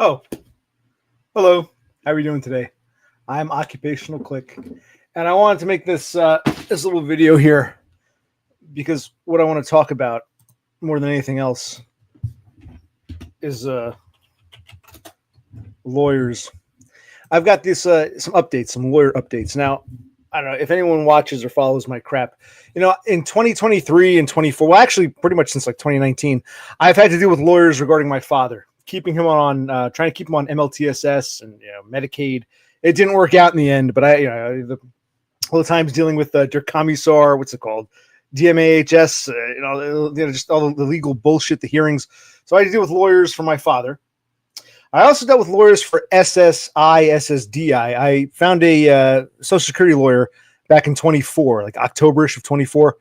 Oh, hello. How are you doing today? I'm Occupational Click, and I wanted to make this little video here because what I want to talk about more than anything else is lawyers. I've got this some updates, some lawyer updates. Now, I don't know if anyone watches or follows my crap. You know, in 2023 and 24, well, actually, pretty much since like 2019, I've had to deal with lawyers regarding my father, keeping him on, trying to keep him on MLTSS and Medicaid. It didn't work out in the end, but all the times dealing with Der Kommissar, what's it called, DMAHS, just all the legal bullshit, the hearings. So I had to deal with lawyers for my father. I also dealt with lawyers for SSI, SSDI. I found a Social Security lawyer back in 24, like October-ish of 24,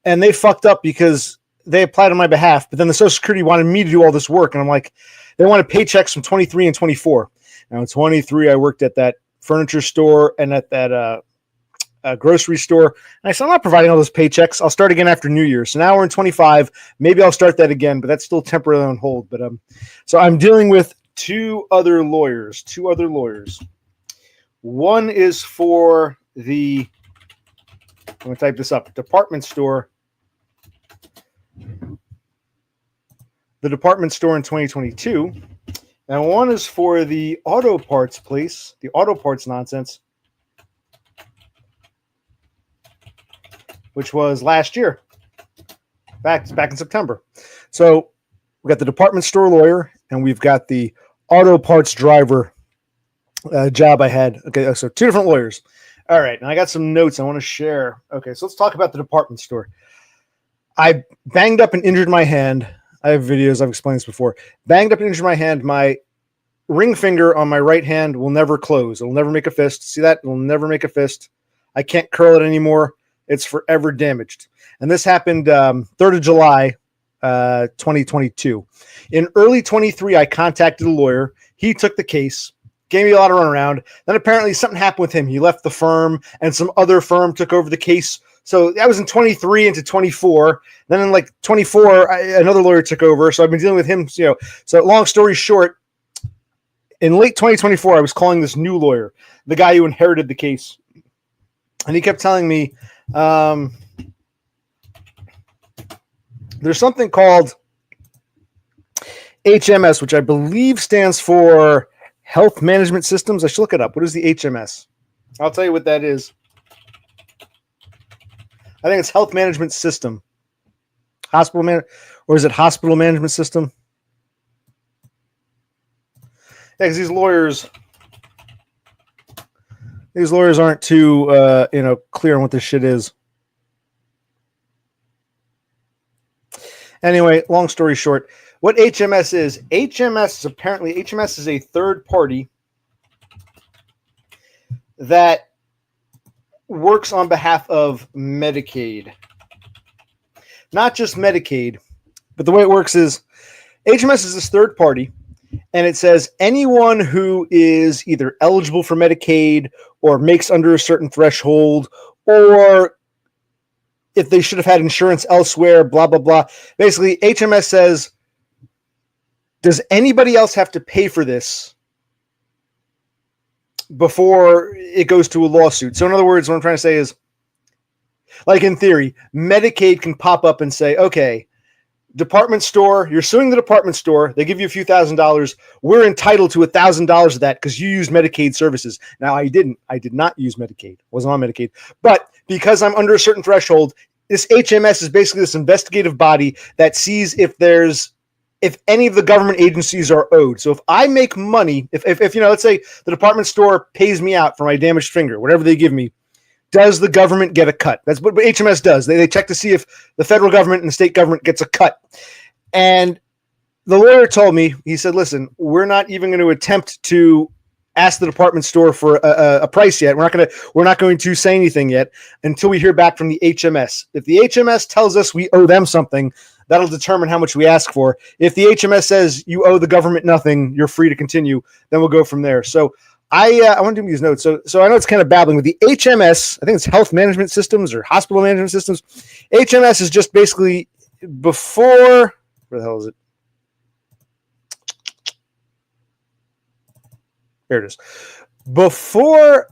and they fucked up because they applied on my behalf, but then the Social Security wanted me to do all this work, and I'm like, they wanted paychecks from 23 and 24. Now, in 23, I worked at that furniture store and at that grocery store, and I said, I'm not providing all those paychecks. I'll start again after New Year. So now we're in 25. Maybe I'll start that again, but that's still temporarily on hold. But so I'm dealing with two other lawyers. One is for the, I'm going to type this up, department store. The department store in 2022. And one is for the auto parts place, the auto parts nonsense, which was last year, back in September. So we got the department store lawyer, and we've got the auto parts driver job I had. Okay, so two different lawyers. All right, and I got some notes I want to share. Okay, so let's talk about the department store. I banged up and injured my hand. I have videos, I've explained this before. Banged up and injured my hand. My ring finger on my right hand will never close. It will never make a fist. See that? It will never make a fist. I can't curl it anymore. It's forever damaged. And this happened 3rd of July, 2022. In early 23, I contacted a lawyer. He took the case, gave me a lot of runaround. Then apparently something happened with him. He left the firm, and some other firm took over the case. So that was in 23 into 24. Then in like 24, another lawyer took over. So I've been dealing with him. So long story short, in late 2024, I was calling this new lawyer, the guy who inherited the case. And he kept telling me, there's something called HMS, which I believe stands for Health Management Systems. I should look it up. What is the HMS? I'll tell you what that is. I think it's Health Management System. Or is it Hospital Management System? Yeah, because these lawyers aren't too clear on what this shit is. Anyway, long story short, what HMS is HMS is a third party that works on behalf of Medicaid. Not just Medicaid, but the way it works is HMS is this third party, and it says anyone who is either eligible for Medicaid or makes under a certain threshold, or if they should have had insurance elsewhere, blah, blah, blah. Basically, HMS says, does anybody else have to pay for this before it goes to a lawsuit? So in other words, what I'm trying to say is, like in theory, Medicaid can pop up and say, okay, department store, you're suing the department store. They give you a few $1,000s. We're entitled to $1,000 of that because you used Medicaid services. Now, I did not use Medicaid. I wasn't on Medicaid. But because I'm under a certain threshold, this HMS is basically this investigative body that sees if any of the government agencies are owed. So if I make money, if let's say the department store pays me out for my damaged finger, whatever they give me, does the government get a cut? That's what HMS does. They check to see if the federal government and the state government gets a cut. And the lawyer told me, he said, listen, we're not even going to attempt to ask the department store for a price yet. We're not going to say anything yet until we hear back from the HMS. If the HMS tells us we owe them something, that'll determine how much we ask for. If the HMS says you owe the government nothing, you're free to continue, then we'll go from there. So I want to do these notes. So I know it's kind of babbling with the HMS. I think it's Health Management Systems or Hospital Management Systems. HMS is just basically before, where the hell is it? Here it is. Before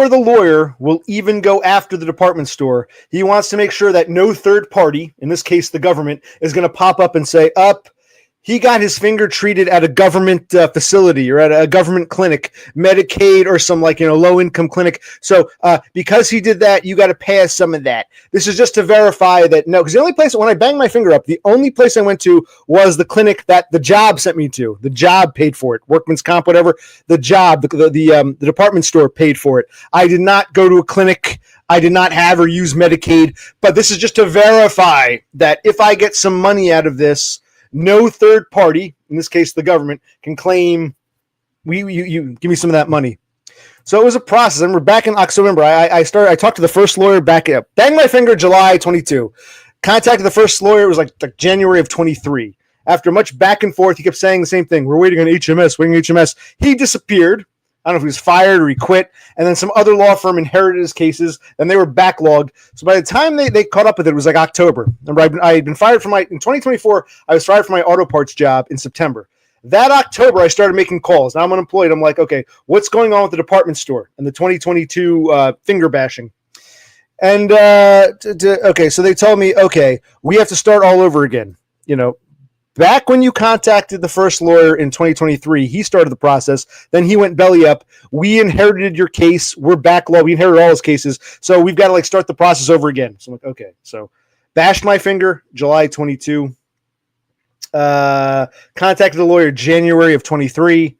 the lawyer will even go after the department store, he wants to make sure that no third party, in this case the government, is going to pop up and say, he got his finger treated at a government facility or at a government clinic, Medicaid or some low-income clinic. So because he did that, you got to pay us some of that. This is just to verify that no, because the only place when I banged my finger up, the only place I went to was the clinic that the job sent me to. The job paid for it, workman's comp, whatever. The job, the department store paid for it. I did not go to a clinic. I did not have or use Medicaid, but this is just to verify that if I get some money out of this, no third party, in this case the government, can claim you give me some of that money. So it was a process. I remember back in October, I talked to the first lawyer back up. Banged my finger July 22. Contacted the first lawyer, it was like January of 23. After much back and forth, he kept saying the same thing. We're waiting on HMS, He disappeared. I don't know if he was fired or he quit. And then some other law firm inherited his cases, and they were backlogged. So by the time they caught up with it, it was like October. Remember, I had been fired from in 2024, I was fired from my auto parts job in September. That October, I started making calls. Now I'm unemployed. I'm like, okay, what's going on with the department store and the 2022 finger bashing? And, okay, so they told me, okay, we have to start all over again. Back when you contacted the first lawyer in 2023, he started the process. Then he went belly up. We inherited your case. We're backlogged. We inherited all his cases. So we've got to start the process over again. So I'm like, okay. So bashed my finger, July 22. Contacted the lawyer January of 23.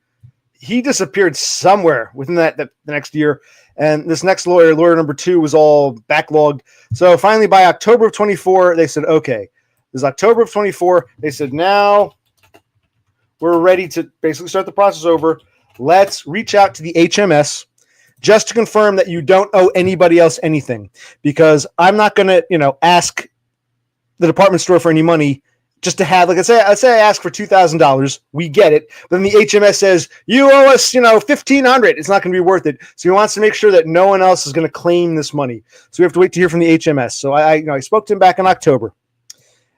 He disappeared somewhere within the next year. And this next lawyer number 2, was all backlogged. So finally by October of 24, they said, okay. This is October of 24. They said, now we're ready to basically start the process over. Let's reach out to the HMS just to confirm that you don't owe anybody else anything. Because I'm not going to, ask the department store for any money just to have, let's say I ask for $2,000. We get it. But then the HMS says, you owe us, $1,500. It's not going to be worth it. So he wants to make sure that no one else is going to claim this money. So we have to wait to hear from the HMS. So I spoke to him back in October.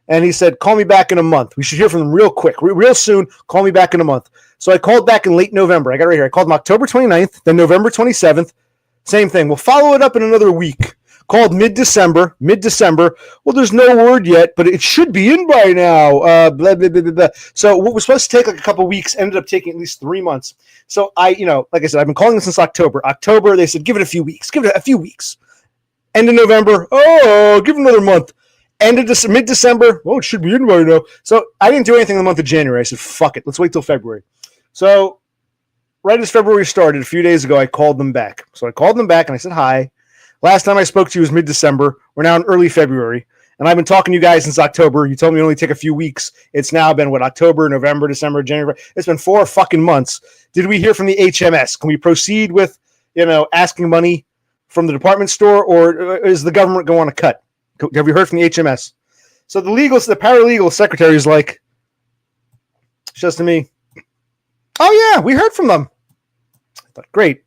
And he said, call me back in a month. We should hear from them real quick, real soon. Call me back in a month. So I called back in late November. I got it right here. I called him October 29th, then November 27th. Same thing. We'll follow it up in another week. Called mid-December. Well, there's no word yet, but it should be in by now. Blah, blah, blah, blah, blah. So what was supposed to take a couple weeks ended up taking at least 3 months. So like I said, I've been calling them since October. October, they said, give it a few weeks. End of November. Oh, give it another month. End of mid-December. Oh, it should be in by now. So I didn't do anything in the month of January. I said, fuck it. Let's wait till February. So right as February started, a few days ago, I called them back. So I called them back and I said, hi. Last time I spoke to you was mid-December. We're now in early February. And I've been talking to you guys since October. You told me it only take a few weeks. It's now been, October, November, December, January. It's been 4 fucking months. Did we hear from the HMS? Can we proceed with, asking money from the department store, or is the government going to cut? Have you heard from the HMS? So the paralegal secretary is like, says to me, oh yeah, we heard from them. I thought, great.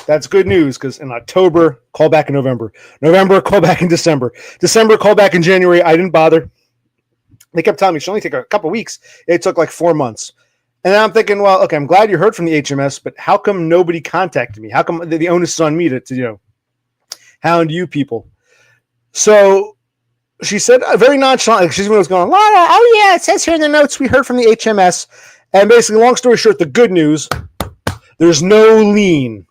That's good news, because in October, call back in November. November, call back in December. December, call back in January. I didn't bother. They kept telling me it should only take a couple weeks. It took 4 months. And I'm thinking, well, okay, I'm glad you heard from the HMS, but how come nobody contacted me? How come the onus is on me to hound you people? So she said, very nonchalant, she's one who's going, oh yeah, it says here in the notes we heard from the HMS. And basically, long story short, the good news, there's no lien.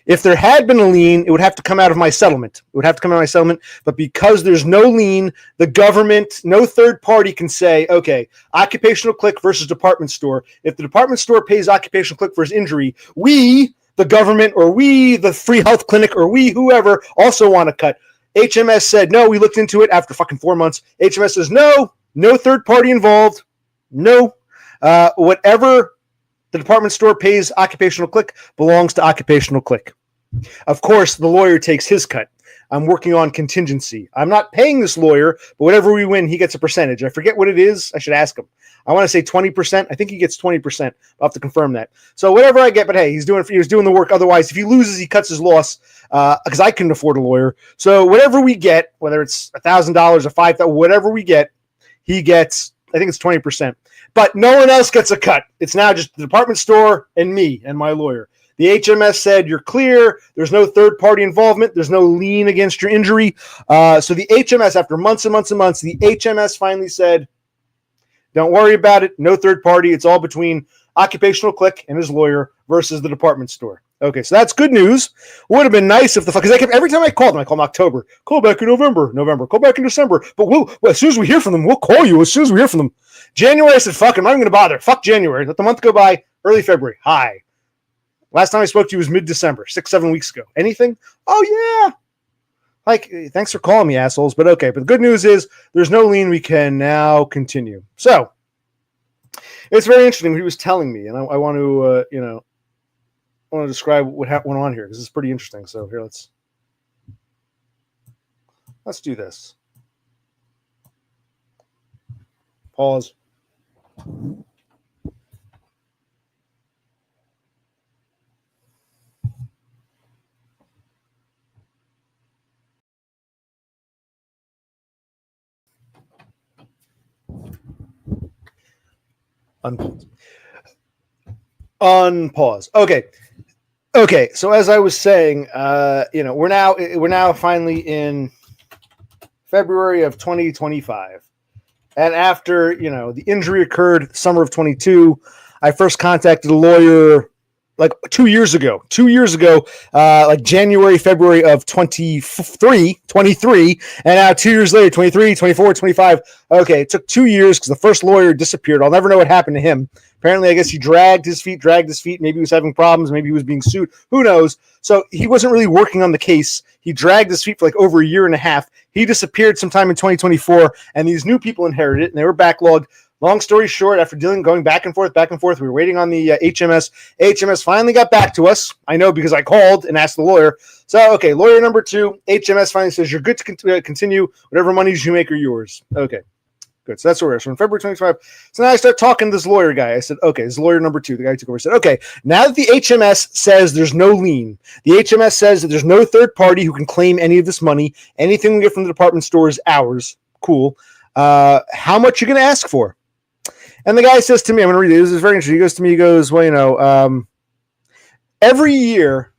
If there had been a lien, it would have to come out of my settlement. But because there's no lien, the government, no third party can say, okay, occupational click versus department store. If the department store pays occupational click for his injury, we, the government, or we, the free health clinic, or we, whoever, also want to cut. HMS said, no, we looked into it after fucking 4 months. HMS says, no third party involved. No. Whatever the department store pays occupational click belongs to occupational click. Of course, the lawyer takes his cut. I'm working on contingency. I'm not paying this lawyer, but whatever we win, he gets a percentage. I forget what it is. I should ask him. I want to say 20%. I think he gets 20%. I'll have to confirm that. So whatever I get, but hey, he was doing the work. Otherwise, if he loses, he cuts his loss, because I couldn't afford a lawyer. So whatever we get, whether it's $1,000 or $5,000, whatever we get, he gets I think it's 20%. But no one else gets a cut. It's now just the department store and me and my lawyer. The HMS said you're clear. There's no third-party involvement. There's no lien against your injury. So the HMS, after months and months and months, the HMS finally said, don't worry about it. No third party. It's all between Occupational Click and his lawyer versus the department store. Okay, so that's good news. Would have been nice if because every time I called them, I call them October, call back in November, call back in December. But as soon as we hear from them, we'll call you. As soon as we hear from them, January, I said, fuck, I'm not even going to bother. Fuck January. Let the month go by. Early February. Hi. Last time I spoke to you was mid-December, 6-7 weeks ago. Anything? Oh yeah. Like, thanks for calling me, assholes. But okay. But the good news is there's no lien. We can now continue. So it's very interesting what he was telling me, and I want to, I want to describe what went on here because it's pretty interesting. So here, let's do this. Pause. Unpause. Okay. So as I was saying, we're now finally in February of 2025, and after the injury occurred summer of 22, I first contacted a lawyer like 2 years ago, like January, February of 23, and now 2 years later, 23, 24, 25. Okay, it took 2 years because the first lawyer disappeared. I'll never know what happened to him. Apparently, I guess he dragged his feet. Maybe he was having problems. Maybe he was being sued. Who knows? So he wasn't really working on the case. He dragged his feet for like over a year and a half. He disappeared sometime in 2024, and these new people inherited it, and they were backlogged. Long story short, after going back and forth, we were waiting on the HMS. HMS finally got back to us. I know because I called and asked the lawyer. So, okay, lawyer number 2, HMS finally says you're good to continue. Whatever monies you make are yours. Okay, good. So that's where we're at. So in February 25. So now I start talking to this lawyer guy. I said, okay, this is lawyer number 2. The guy who took over said, okay, now that the HMS says there's no lien, the HMS says that there's no third party who can claim any of this money. Anything we get from the department store is ours. Cool. How much you going to ask for? And the guy says to me, I'm going to read it. This is very interesting. He goes to me, he goes, well, every year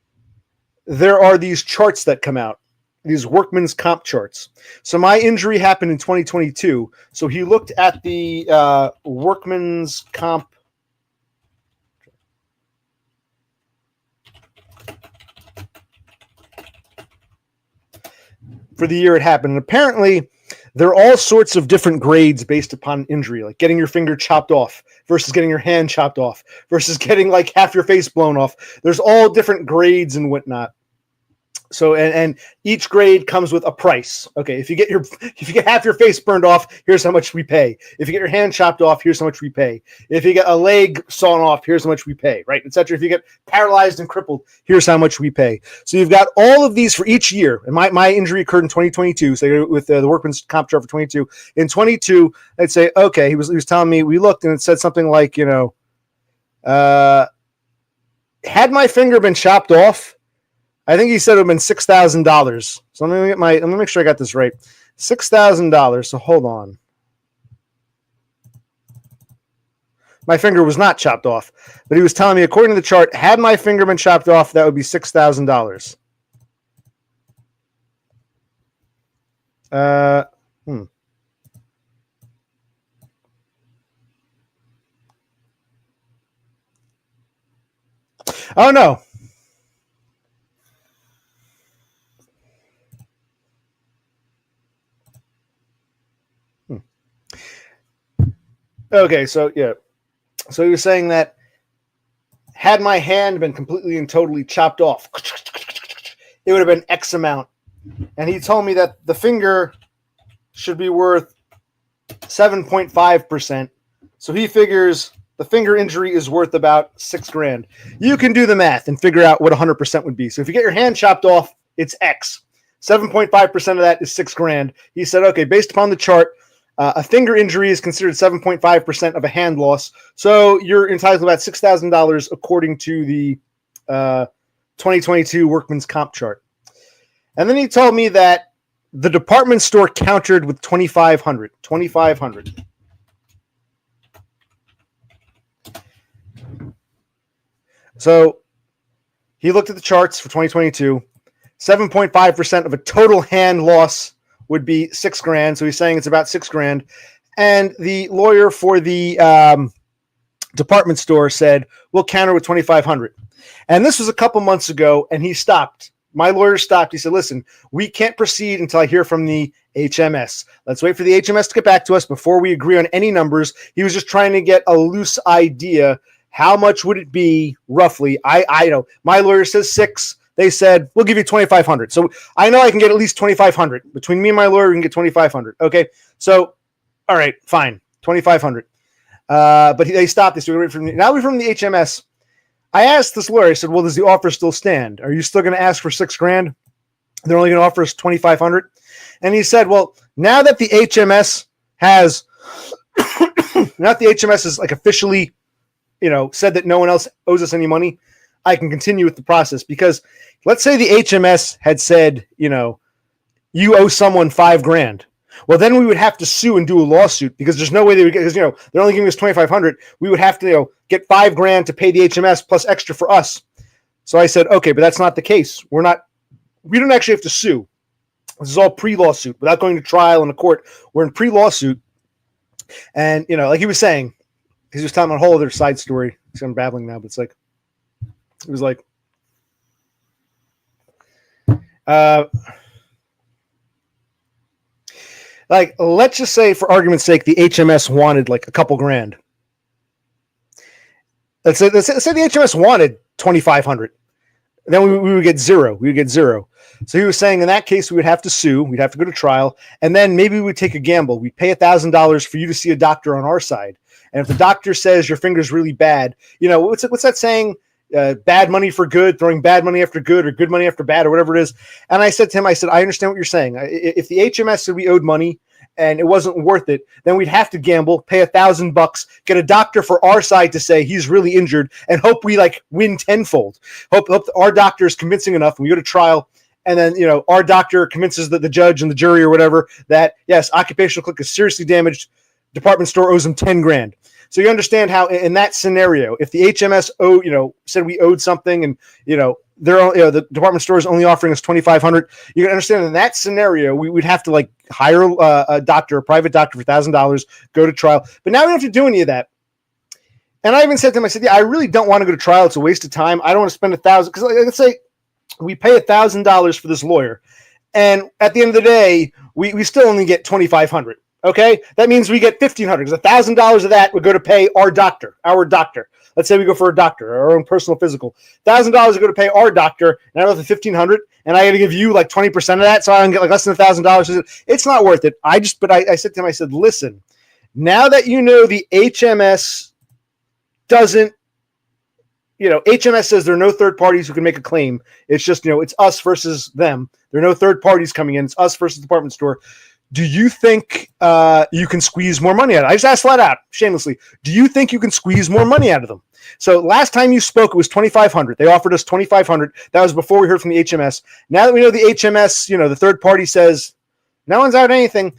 there are these charts that come out, these workman's comp charts. So my injury happened in 2022. So he looked at the workman's comp. For the year it happened. And apparently, there are all sorts of different grades based upon injury, like getting your finger chopped off versus getting your hand chopped off versus getting like half your face blown off. There's all different grades and whatnot. So, and each grade comes with a price. Okay, if you get half your face burned off, here's how much we pay. If you get your hand chopped off, here's how much we pay. If you get a leg sawn off, here's how much we pay, right, etc. If you get paralyzed and crippled, here's how much we pay. So you've got all of these for each year. And my injury occurred in 2022. So with the workman's comp chart for 22. In 22, they'd say, okay, he was telling me, we looked and it said something like, had my finger been chopped off, I think he said it would have been $6,000. So let me make sure I got this right. $6,000. So hold on. My finger was not chopped off, but he was telling me, according to the chart, had my finger been chopped off, that would be $6,000. Oh no. Okay, so yeah. So he was saying that had my hand been completely and totally chopped off, it would have been X amount. And he told me that the finger should be worth 7.5%. So he figures the finger injury is worth about $6,000. You can do the math and figure out what 100% would be. So if you get your hand chopped off, it's X. 7.5% of that is $6,000. He said, okay, based upon the chart, a finger injury is considered 7.5% of a hand loss. So you're entitled to about $6,000 according to the 2022 workman's comp chart. And then he told me that the department store countered with $2,500. So he looked at the charts for 2022. 7.5% of a total hand loss would be $6,000. So he's saying it's about $6,000. And the lawyer for the department store said, we'll counter with 2,500. And this was a couple months ago, and he stopped. My lawyer stopped. He said, listen, we can't proceed until I hear from the HMS. Let's wait for the HMS to get back to us before we agree on any numbers. He was just trying to get a loose idea. How much would it be roughly? I know my lawyer says 6. They said, we'll give you 2,500. So I know I can get at least 2,500. Between me and my lawyer, we can get 2,500. Okay. So, all right, fine. 2,500. But they stopped this. Now we're from the HMS. I asked this lawyer, I said, well, does the offer still stand? Are you still going to ask for $6,000? They're only going to offer us 2,500. And he said, well, now that the HMS has, not the HMS is like officially, said that no one else owes us any money, I can continue with the process. Because let's say the HMS had said, you owe someone $5,000. Well, then we would have to sue and do a lawsuit because there's no way they would get, because, they're only giving us 2,500. We would have to, get $5,000 to pay the HMS plus extra for us. So I said, okay, but that's not the case. We don't actually have to sue. This is all pre-lawsuit without going to trial in a court. We're in pre-lawsuit. And, like he was saying, he's just telling a whole other side story. I'm babbling now, but it's like, it was like, let's just say, for argument's sake, the HMS wanted like a couple grand. Let's say the HMS wanted 2,500. Then we would get zero. We would get zero. So he was saying in that case, we would have to sue. We'd have to go to trial. And then maybe we would take a gamble. We'd pay $1,000 for you to see a doctor on our side. And if the doctor says your finger's really bad, what's that saying? Bad money for good, throwing bad money after good, or good money after bad, or whatever it is. And I said to him, I understand what you're saying. If the HMS said we owed money and it wasn't worth it, then we'd have to gamble, pay $1,000, get a doctor for our side to say he's really injured, and hope we win tenfold. Hope our doctor is convincing enough, and we go to trial, and then our doctor convinces the judge and the jury or whatever that yes, occupational click is seriously damaged. Department store owes him $10,000. So you understand how in that scenario, if the HMS said we owed something, and the department store is only offering us 2,500, you can understand in that scenario we would have to hire a private doctor for $1,000, go to trial. But now we don't have to do any of that. And I even said to him, I said, yeah, I really don't want to go to trial. It's a waste of time. I don't want to spend $1,000 because let's say we pay $1,000 for this lawyer, and at the end of the day, we still only get 2,500. Okay, that means we get $1,500 because $1,000 of that would go to pay our doctor. Let's say we go for a doctor, our own personal physical. $1,000 would go to pay our doctor, and I left the $1,500, and I got to give you 20% of that, so I can get less than $1,000. It's not worth it. I said to him, I said, listen, now that the HMS doesn't, HMS says there are no third parties who can make a claim. It's just, it's us versus them. There are no third parties coming in. It's us versus the department store. Do you think you can squeeze more money out of it? I just asked flat out, shamelessly. Do you think you can squeeze more money out of them? So last time you spoke, it was 2,500. They offered us 2,500. That was before we heard from the HMS. Now that we know the HMS, the third party says no one's out anything.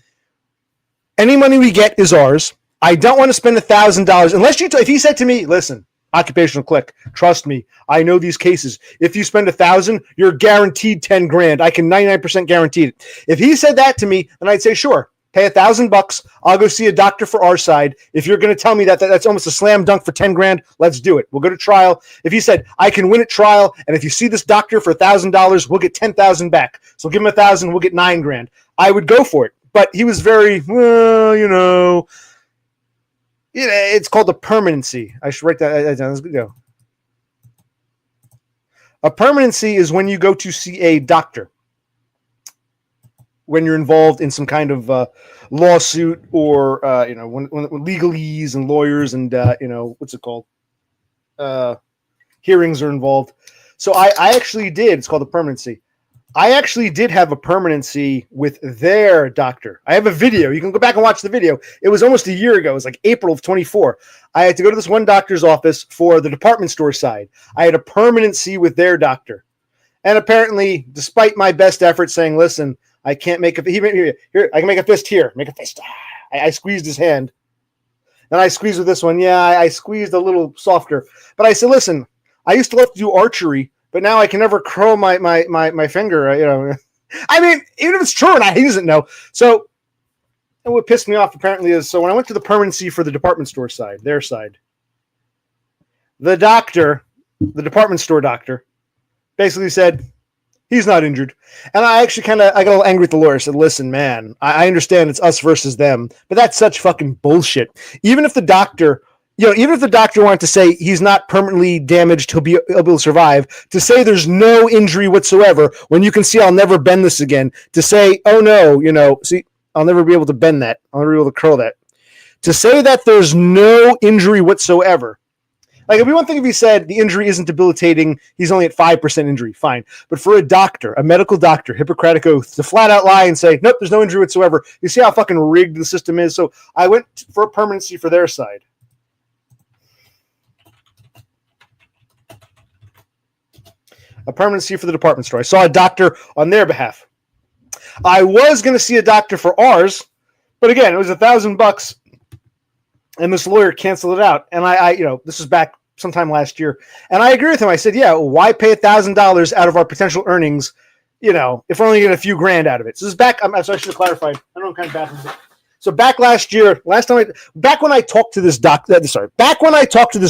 Any money we get is ours. I don't want to spend $1,000 unless if he said to me, listen, occupational click, trust me, I know these cases. If you spend $1,000, you're guaranteed $10,000. I can 99% guarantee it. If he said that to me, then I'd say, sure, pay $1,000. I'll go see a doctor for our side. If you're going to tell me that's almost a slam dunk for $10,000, let's do it. We'll go to trial. If he said I can win at trial, and if you see this doctor for $1,000, we'll get $10,000 back. So give him $1,000, we'll get $9,000. I would go for it. But he was very, it's called a permanency. I should write that down. Let's go. A permanency is when you go to see a doctor, when you're involved in some kind of lawsuit, or when legalese and lawyers and what's it called, hearings are involved. So I actually did. It's called a permanency. I actually did have a permanency with their doctor. I have a video. You can go back and watch the video. It was almost a year ago. It was April of 24. I had to go to this one doctor's office for the department store side. I had a permanency with their doctor. And apparently, despite my best efforts saying, listen, I can't make here, I can make a fist here. Make a fist. I squeezed his hand. Then I squeezed with this one. Yeah, I squeezed a little softer. But I said, listen, I used to love to do archery, but now I can never curl my finger. I mean, even if it's true and he doesn't know. So, and what pissed me off apparently is, so when I went to the permanency for the department store side, their side, the department store doctor, basically said he's not injured. And I actually I got a little angry with the lawyer. I said, listen, man, I understand it's us versus them, but that's such fucking bullshit. Even if the doctor wanted to say he's not permanently damaged, he'll be able to survive, to say there's no injury whatsoever, when you can see I'll never bend this again, to say, oh no, see, I'll never be able to bend that. I'll never be able to curl that. To say that there's no injury whatsoever. Like, it'd be one thing if he said the injury isn't debilitating, he's only at 5% injury, fine. But for a doctor, a medical doctor, Hippocratic oath, to flat out lie and say, nope, there's no injury whatsoever, you see how fucking rigged the system is? So I went for a permanency for their side. A permanency for the department store. I saw a doctor on their behalf. I was going to see a doctor for ours, but again, it was $1,000, and this lawyer canceled it out. And I this was back sometime last year, and I agree with him. I said, yeah, why pay $1,000 out of our potential earnings, if we're only getting a few grand out of it? So this is back. So I should have clarified. I don't know what kind of bathroom. So back last year, back when I talked to this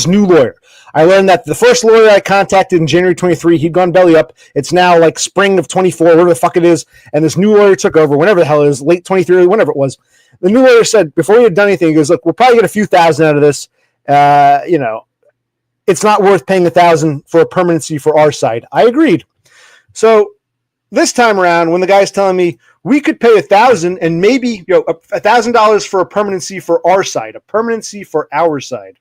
new lawyer, I learned that the first lawyer I contacted in January 23, he'd gone belly up. It's now like spring of 24, whatever the fuck it is. And this new lawyer took over, whenever the hell it is, late 23, whenever it was. The new lawyer said, before he had done anything, he goes, look, we'll probably get a few thousand out of this. It's not worth paying $1,000 for a permanency for our side. I agreed. So this time around, when the guy's telling me we could pay $1,000 and maybe $1,000 for a permanency for our side, a permanency for our side.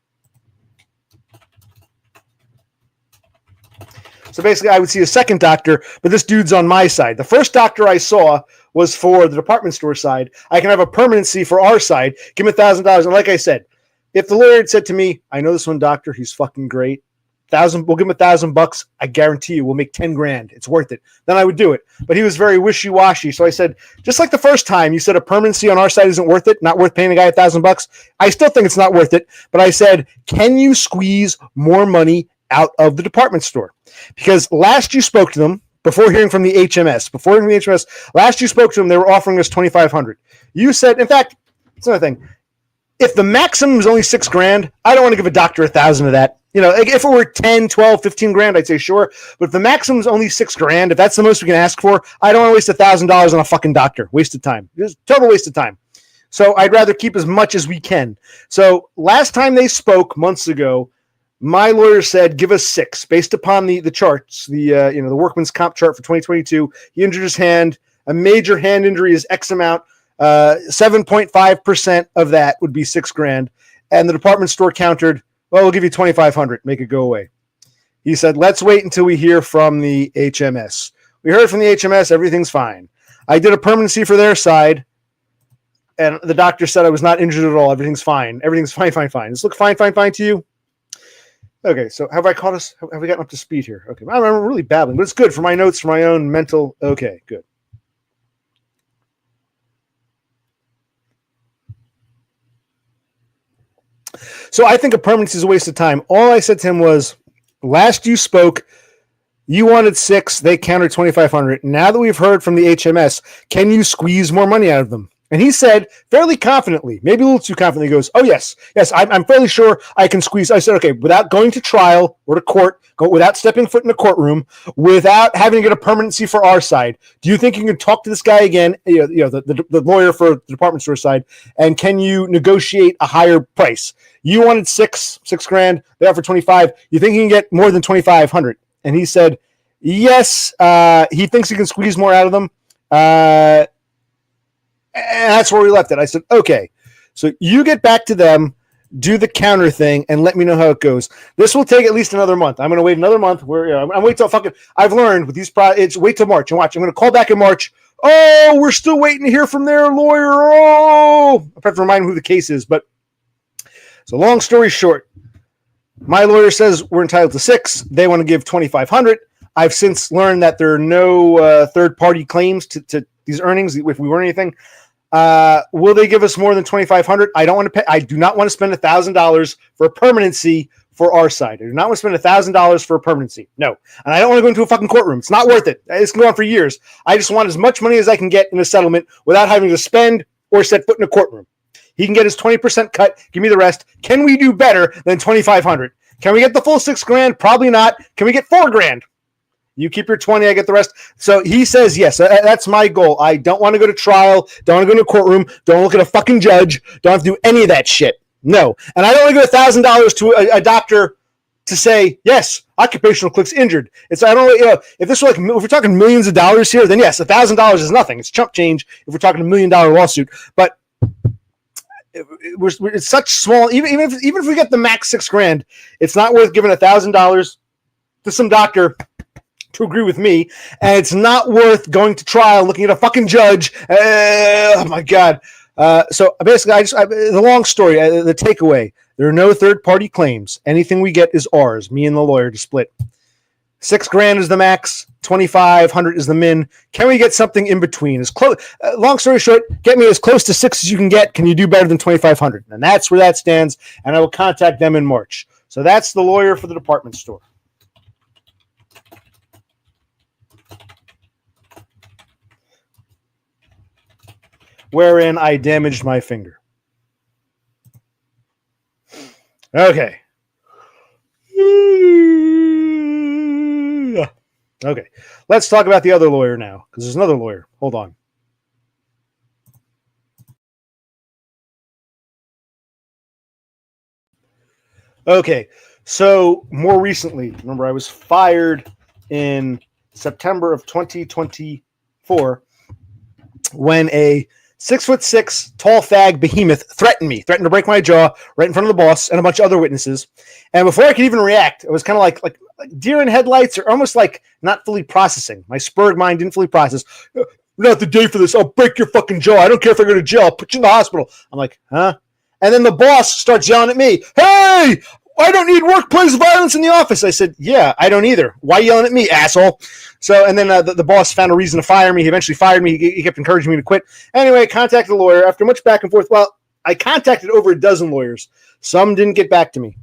So basically, I would see a second doctor, but this dude's on my side. The first doctor I saw was for the department store side. I can have a permanency for our side. Give him $1,000. And like I said, if the lawyer had said to me, I know this one doctor, he's fucking great. We'll give him $1,000. I guarantee you we'll make 10 grand. It's worth it. Then I would do it. But he was very wishy-washy. So I said, just like the first time you said a permanency on our side isn't worth it, not worth paying the guy $1,000. I still think it's not worth it. But I said, can you squeeze more money out of the department store? Because last you spoke to them, before hearing from the HMS, last you spoke to them, they were offering us $2,500. You said, in fact, it's another thing. If the maximum is only $6 grand, I don't want to give a doctor $1,000 of that. If it were 10, 12, 15 grand, I'd say sure. But if the maximum is only $6 grand, if that's the most we can ask for, I don't want to waste $1,000 on a fucking doctor. Waste of time. Just total waste of time. So I'd rather keep as much as we can. So last time they spoke months ago, my lawyer said, give us 6 based upon the charts, the workman's comp chart for 2022. He injured his hand. A major hand injury is X amount. 7.5% of that would be $6 grand. And the department store countered, well, we'll give you $2,500. Make it go away. He said, let's wait until we hear from the HMS. We heard from the HMS. Everything's fine. I did a permanency for their side, and the doctor said I was not injured at all. Everything's fine. Everything's fine. Does this look fine to you? Okay, so have we gotten up to speed here? Okay, I'm really babbling, but it's good for my notes, for my own mental. Okay, good. So I think a permanency is a waste of time. All I said to him was, last you spoke, you wanted 6, they countered 2,500. Now that we've heard from the HMS, can you squeeze more money out of them? And he said, fairly confidently, maybe a little too confidently, he goes, oh, yes, I'm fairly sure I can squeeze. I said, okay, without going to trial or to court, without stepping foot in a courtroom, without having to get a permanency for our side, do you think you can talk to this guy again, the lawyer for the department store side, and can you negotiate a higher price? You wanted $6 grand, they offered 25. You think you can get more than 2,500? And he said, yes, he thinks he can squeeze more out of them. And that's where we left it. I said, okay, so you get back to them, do the counter thing, and let me know how it goes. This will take at least another month. I'm going to wait another month. I'm wait till I've learned with these it's wait till March and watch. I'm going to call back in March. Oh, we're still waiting to hear from their lawyer. Oh, I have to remind them who the case is. But so long story short, my lawyer says we're entitled to 6. They want to give 2,500. I've since learned that there are no third-party claims to these earnings if we were anything. Will they give us more than 2,500? I don't want to pay. I do not want to spend $1,000 for a permanency for our side. I do not want to spend $1,000 for a permanency. No. And I don't want to go into a fucking courtroom. It's not worth it. It's going to go on for years. I just want as much money as I can get in a settlement without having to spend or set foot in a courtroom. He can get his 20% cut. Give me the rest. Can we do better than $2,500? Can we get the full $6,000? Probably not. Can we get $4,000? You keep your 20, I get the rest. So he says, yes, that's my goal. I don't want to go to trial. Don't want to go to a courtroom. Don't look at a fucking judge. Don't have to do any of that shit. No. And I don't want to give $1,000 to a doctor to say, yes, occupational click's injured. It's, I don't know, if this were like, if we're talking millions of dollars here, then yes, $1,000 is nothing. It's chump change if we're talking $1 million lawsuit. But it's such small, even if we get the max $6,000, it's not worth giving $1,000 to some doctor to agree with me, and it's not worth going to trial, looking at a fucking judge. Oh my god! So basically, the long story, the takeaway: there are no third-party claims. Anything we get is ours. Me and the lawyer to split. $6,000 is the max. $2,500 is the min. Can we get something in between? As close. Long story short, get me as close to $6,000 as you can get. Can you do better than $2,500? And that's where that stands. And I will contact them in March. So that's the lawyer for the department store. Wherein I damaged my finger. Okay. Okay. Let's talk about the other lawyer now, because there's another lawyer. Hold on. Okay. So more recently, remember I was fired in September of 2024 when a 6'6" tall fag behemoth threatened to break my jaw right in front of the boss and a bunch of other witnesses. And before I could even react, it was kind of like deer in headlights, or almost like not fully processing. My spurred mind didn't fully process. Not the day for this. I'll break your fucking jaw. I don't care if I go to jail. I'll put you in the hospital. I'm like, huh? And then the boss starts yelling at me. Hey, I don't need workplace violence in the office. I said, yeah, I don't either. Why yelling at me, asshole? So, and then the boss found a reason to fire me. He eventually fired me. He kept encouraging me to quit. Anyway, I contacted the lawyer. After much back and forth, well, I contacted over a dozen lawyers. Some didn't get back to me.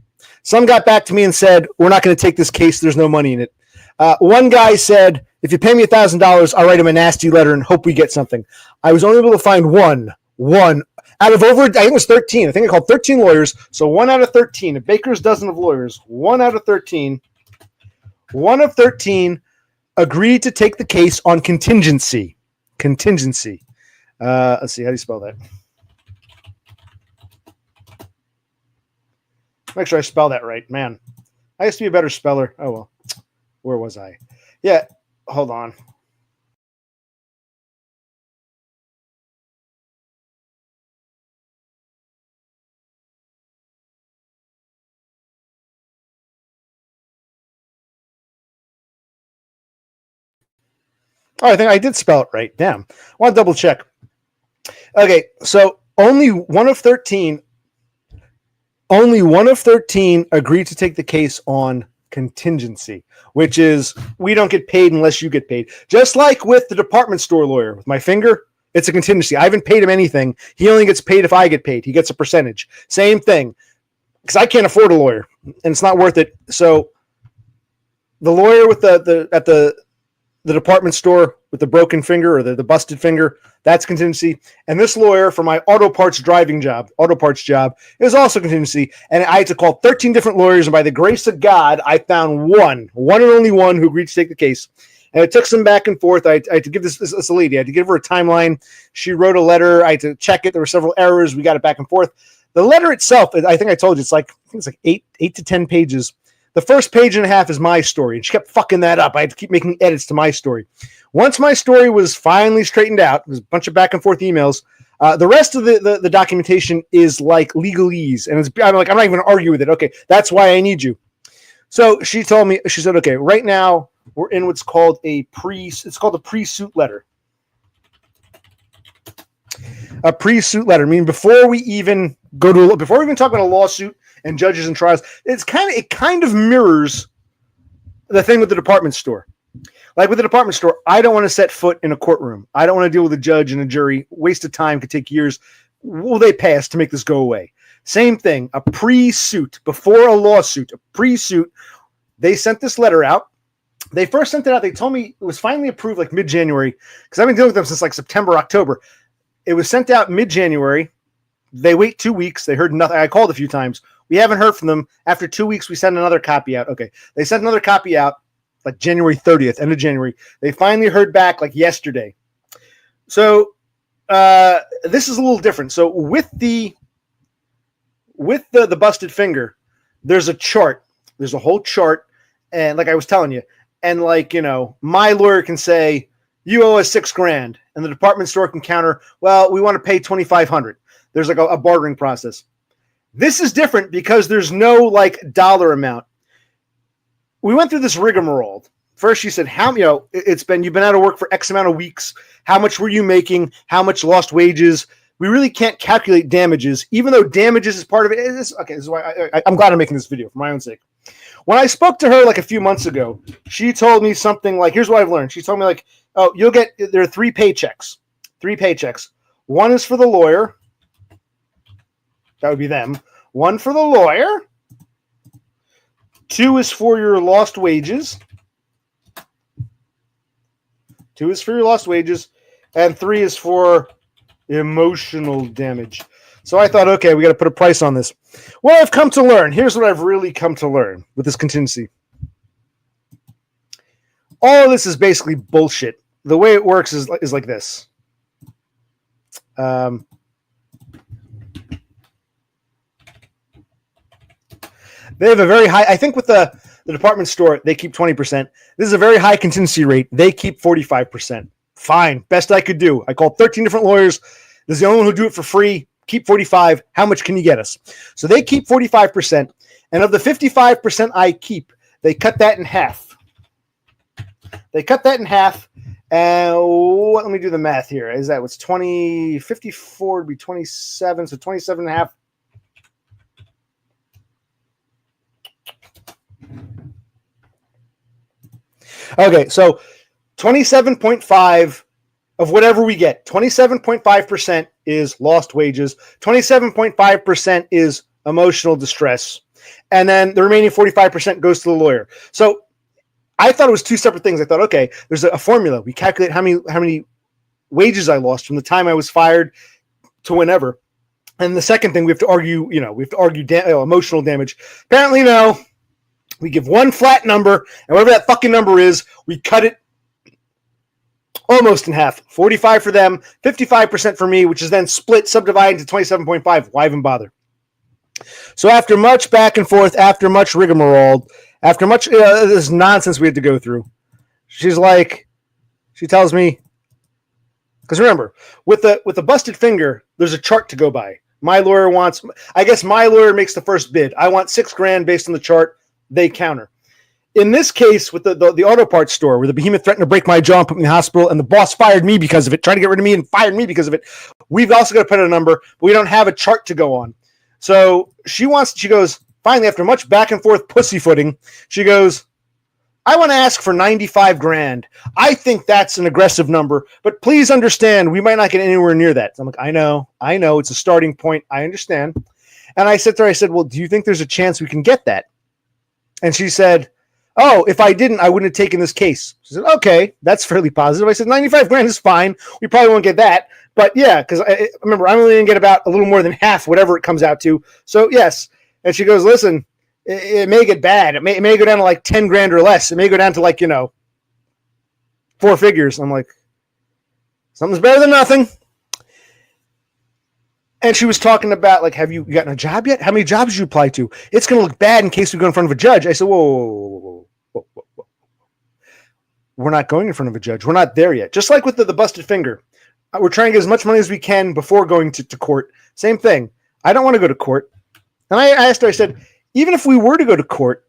Some got back to me and said, we're not going to take this case. There's no money in it. One guy said, if you pay me $1,000, I'll write him a nasty letter and hope we get something. I was only able to find one out of over, I think it was 13. I think I called 13 lawyers. So 1 out of 13, a baker's dozen of lawyers, 1 out of 13. 1 of 13 agreed to take the case on contingency. Contingency. Let's see, how do you spell that? Make sure I spell that right. Man, I used to be a better speller. Oh, well. Where was I? Yeah, hold on. Oh, I think I did spell it right. Damn. I want to double check. Okay, so only 1 of 13 agreed to take the case on contingency, which is we don't get paid unless you get paid. Just like with the department store lawyer with my finger, it's a contingency. I haven't paid him anything. He only gets paid if I get paid. He gets a percentage. Same thing, because I can't afford a lawyer, and it's not worth it. So the lawyer with the department store with the broken finger or the busted finger, that's contingency. And this lawyer for my auto parts job is also contingency. And I had to call 13 different lawyers. And by the grace of God, I found one and only one who agreed to take the case. And it took some back and forth. I had to give this lady, I had to give her a timeline. She wrote a letter. I had to check it. There were several errors. We got it back and forth. The letter itself, I think I told you, it's like 8 to 10 pages. The first page and a half is my story, and she kept fucking that up. I had to keep making edits to my story. Once my story was finally straightened out, it was a bunch of back and forth emails. The rest of the documentation is like legalese, and I'm not even going to argue with it. Okay, that's why I need you. So she told me, she said, okay, right now we're in what's called a pre-suit letter. A pre-suit letter, meaning before we even talk about a lawsuit and judges and trials, it kind of mirrors the thing with the department store. Like with the department store, I don't want to set foot in a courtroom. I don't want to deal with a judge and a jury. Waste of time, could take years. Will they pass to make this go away? Same thing, a pre-suit, before a lawsuit, a pre-suit. They sent this letter out. They first sent it out. They told me it was finally approved like mid-January, because I've been dealing with them since like September, October. It was sent out mid-January. They wait 2 weeks. They heard nothing. I called a few times. We haven't heard from them. After 2 weeks, we sent another copy out. Okay. They sent another copy out like January 30th, end of January. They finally heard back like yesterday. So this is a little different. So with the busted finger, there's a chart. There's a whole chart. And like I was telling you, and like, you know, my lawyer can say, you owe us $6,000, and the department store can counter, well, we want to pay $2,500. There's like a bartering process. This is different because there's no like dollar amount. We went through this rigmarole. First, she said, you've been out of work for X amount of weeks. How much were you making? How much lost wages? We really can't calculate damages, even though damages is part of it. This is why I'm glad I'm making this video for my own sake. When I spoke to her like a few months ago, she told me something like, here's what I've learned. She told me like, oh, there are 3 paychecks. 3 paychecks. One is for the lawyer. That would be them. 1 for the lawyer. 2 is for your lost wages. 2 is for your lost wages. And 3 is for emotional damage. So I thought, okay, we got to put a price on this. Well, I've come to learn. Here's what I've really come to learn with this contingency. All of this is basically bullshit. The way it works is like this. They have a very high, I think with the department store, they keep 20%. This is a very high contingency rate. They keep 45%. Fine. Best I could do. I called 13 different lawyers. This is the only one who do it for free. Keep 45. How much can you get us? So they keep 45%. And of the 55% I keep, they cut that in half. And let me do the math here. Is that what's 20, 54 would be 27. So 27 and a half. Okay, so 27.5 of whatever we get. 27.5% is lost wages. 27.5% is emotional distress. And then the remaining 45% goes to the lawyer. So I thought it was 2 separate things. I thought, okay, there's a formula. We calculate how many wages I lost from the time I was fired to whenever. And the second thing, we have to argue emotional damage. Apparently, no. We give one flat number, and whatever that fucking number is, we cut it almost in half. 45 for them, 55% for me, which is then split, subdivided into 27.5. Why even bother? So after much back and forth, after much rigmarole, after much this nonsense we had to go through, she tells me, because remember, with the busted finger, there's a chart to go by. My lawyer makes the first bid. I want $6,000 based on the chart. They counter. In this case, with the auto parts store, where the behemoth threatened to break my jaw and put me in the hospital, and the boss fired me because of it, tried to get rid of me and fired me because of it, we've also got to put in a number, but we don't have a chart to go on. So she goes, finally, after much back and forth pussyfooting, she goes, I want to ask for $95,000. I think that's an aggressive number, but please understand, we might not get anywhere near that. So I'm like, I know, it's a starting point. I understand. And I said to her, well, do you think there's a chance we can get that? And she said, oh, if I didn't, I wouldn't have taken this case. She said, okay, that's fairly positive. I said, $95,000 is fine. We probably won't get that. But yeah, because remember, I'm only going to get about a little more than half, whatever it comes out to. So yes. And she goes, listen, it may get bad. It may go down to like $10,000 or less. It may go down to like, 4 figures. I'm like, something's better than nothing. And she was talking about, like, have you gotten a job yet? How many jobs did you apply to? It's going to look bad in case we go in front of a judge. I said, whoa. We're not going in front of a judge. We're not there yet. Just like with the busted finger. We're trying to get as much money as we can before going to court. Same thing. I don't want to go to court. And I asked her, I said, even if we were to go to court,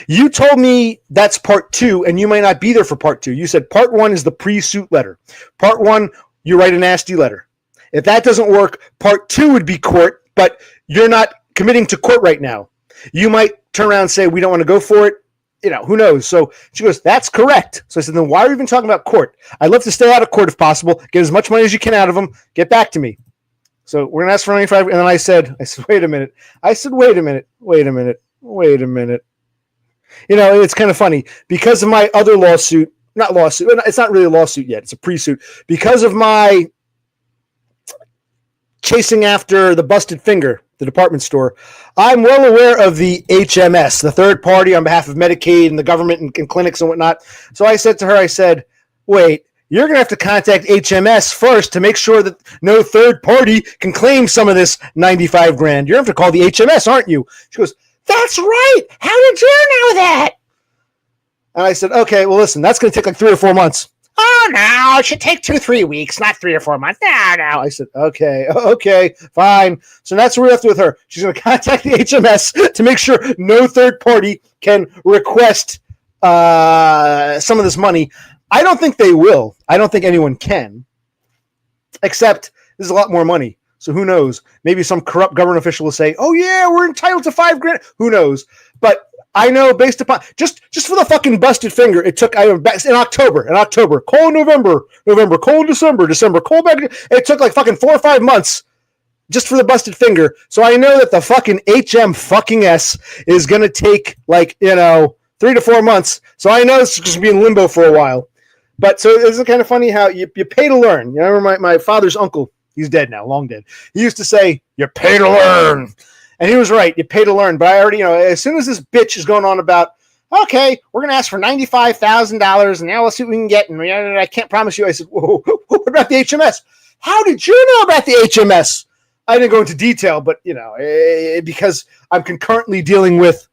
you told me that's part 2, and you might not be there for part 2. You said part 1 is the pre-suit letter. Part 1, you write a nasty letter. If that doesn't work, part 2 would be court, but you're not committing to court right now. You might turn around and say, we don't want to go for it. Who knows? So she goes, that's correct. So I said, then why are we even talking about court? I'd love to stay out of court if possible, get as much money as you can out of them, get back to me. So we're going to ask for 95. And then I said, wait a minute. Wait a minute. You know, it's kind of funny because of my other lawsuit, it's not really a lawsuit yet. It's a pre-suit. Because of my chasing after the busted finger, the department store, I'm well aware of the HMS, the third party on behalf of Medicaid and the government and clinics and whatnot. So I said to her, wait, you're going to have to contact HMS first to make sure that no third party can claim some of this 95 grand. You're going to have to call the HMS, aren't you? She goes, that's right. How did you know that? And I said, okay, well, listen, that's going to take like 3 or 4 months. Oh, no, it should take 2-3 weeks, not 3 or 4 months. No. I said, okay, fine. So that's what we're left with her. She's going to contact the HMS to make sure no third party can request some of this money. I don't think they will. I don't think anyone can, except this is a lot more money. So who knows? Maybe some corrupt government official will say, oh, yeah, we're entitled to $5 grand. Who knows? But I know based upon just for the fucking busted finger, it took in October, cold November, cold December, cold back. It took like fucking 4 or 5 months just for the busted finger. So I know that the fucking HM is going to take 3 to 4 months. So I know it's just going to be in limbo for a while. But so it's kind of funny how you pay to learn. You remember my father's uncle, he's dead now, long dead. He used to say, you pay to learn. And he was right. You pay to learn. But I already, as soon as this bitch is going on about, okay, we're going to ask for $95,000 and now let's see what we can get. And I can't promise you. I said, whoa, what about the HMS? How did you know about the HMS? I didn't go into detail, but, because I'm concurrently dealing with,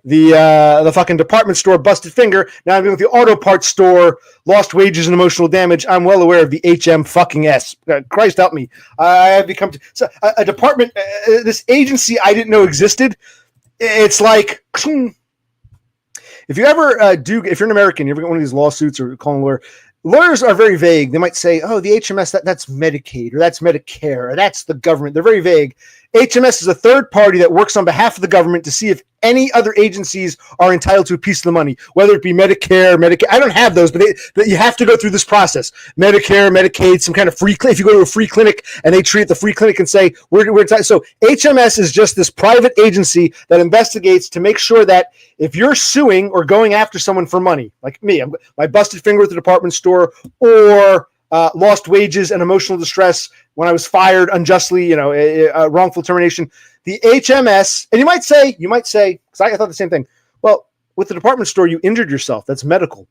the fucking department store busted finger. Now I'm dealing with the auto parts store, lost wages and emotional damage. I'm well aware of the HM. Christ help me. I have become a department, this agency I didn't know existed. It's like, if you ever if you're an American, you ever get one of these lawsuits or call a lawyer, lawyers are very vague. They might say, oh, the HMS, that's Medicaid, or that's Medicare, or that's the government. They're very vague. HMS is a third party that works on behalf of the government to see if any other agencies are entitled to a piece of the money, whether it be Medicare, Medicaid. I don't have those, but you have to go through this process. Medicare, Medicaid, some kind of free clinic. If you go to a free clinic and they treat the free clinic and say, we're entitled. So HMS is just this private agency that investigates to make sure that if you're suing or going after someone for money, like me, my busted finger at the department store, or lost wages and emotional distress when I was fired unjustly, wrongful termination. The HMS, and you might say, because I thought the same thing. Well, with the department store, you injured yourself. That's medical.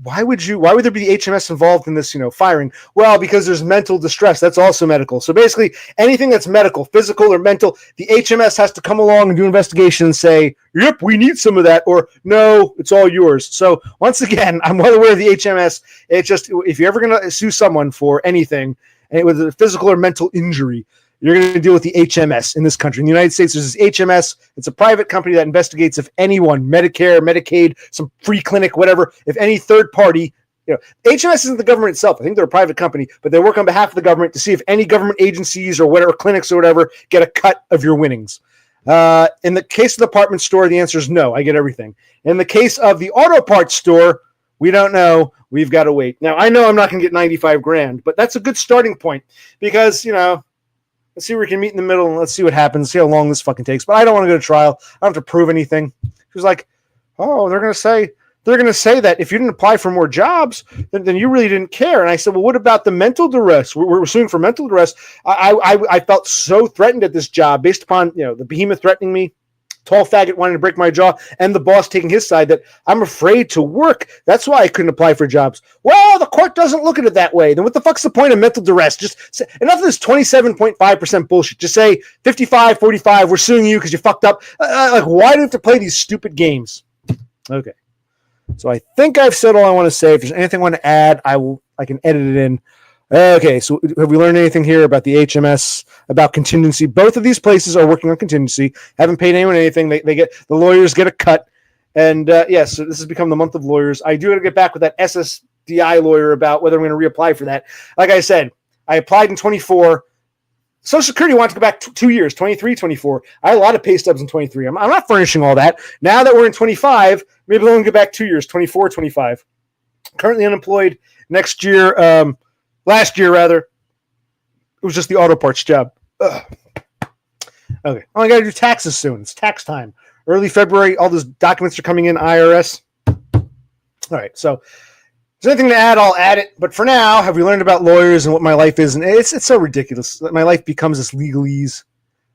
Why would there be the HMS involved in this, firing? Well, because there's mental distress. That's also medical. So basically anything that's medical, physical or mental, the HMS has to come along and do an investigation and say, yep, we need some of that, or no, it's all yours. So once again, I'm well aware of the HMS. It's just, if you're ever going to sue someone for anything, and with a physical or mental injury, you're going to deal with the HMS in this country. In the United States, there's this HMS. It's a private company that investigates if anyone, Medicare, Medicaid, some free clinic, whatever, if any third party, HMS isn't the government itself. I think they're a private company, but they work on behalf of the government to see if any government agencies or whatever, clinics or whatever, get a cut of your winnings. In the case of the department store, the answer is no. I get everything. In the case of the auto parts store, we don't know. We've got to wait. Now, I know I'm not going to get 95 grand, but that's a good starting point because, let's see where we can meet in the middle and let's see what happens, see how long this fucking takes. But I don't want to go to trial. I don't have to prove anything. She was like, oh, they're going to say that if you didn't apply for more jobs, then you really didn't care. And I said, well, what about the mental duress? We're suing for mental duress. I felt so threatened at this job based upon, the behemoth threatening me, tall faggot wanting to break my jaw, and the boss taking his side, that I'm afraid to work. That's why I couldn't apply for jobs. Well, the court doesn't look at it that way. Then what the fuck's the point of mental duress? Just say, enough of this 27.5% bullshit. Just say 55, 45, we're suing you because you fucked up. Why do we have to play these stupid games? Okay. So I think I've said all I want to say. If there's anything I want to add, I can edit it in. Okay, so have we learned anything here about the HMS, about contingency? Both of these places are working on contingency. Haven't paid anyone anything. They get, the lawyers get a cut. And yes, so this has become the month of lawyers. I do got to get back with that SSDI lawyer about whether I'm going to reapply for that. Like I said, I applied in 24. Social Security wanted to go back 2 years, 23, 24. I had a lot of pay stubs in 23. I'm not furnishing all that. Now that we're in 25, maybe they'll only go back 2 years, 24, 25. Currently unemployed. Next year, last year rather, It was just the auto parts job. Ugh. Okay. Oh, I got to do taxes soon. It's tax time. Early February. All those documents are coming in, IRS. All right. So, if there's anything to add, I'll add it. But for now, have we learned about lawyers and what my life is? And it's so ridiculous that my life becomes this legalese.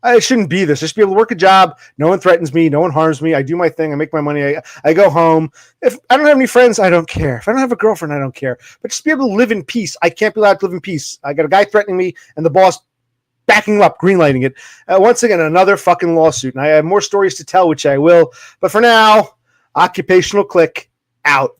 It shouldn't be this. I should be able to work a job. No one threatens me. No one harms me. I do my thing. I make my money. I go home. If I don't have any friends, I don't care. If I don't have a girlfriend, I don't care. But just be able to live in peace. I can't be allowed to live in peace. I got a guy threatening me and the boss backing up, greenlighting it. Once again, another fucking lawsuit. And I have more stories to tell, which I will. But for now, occupational click out.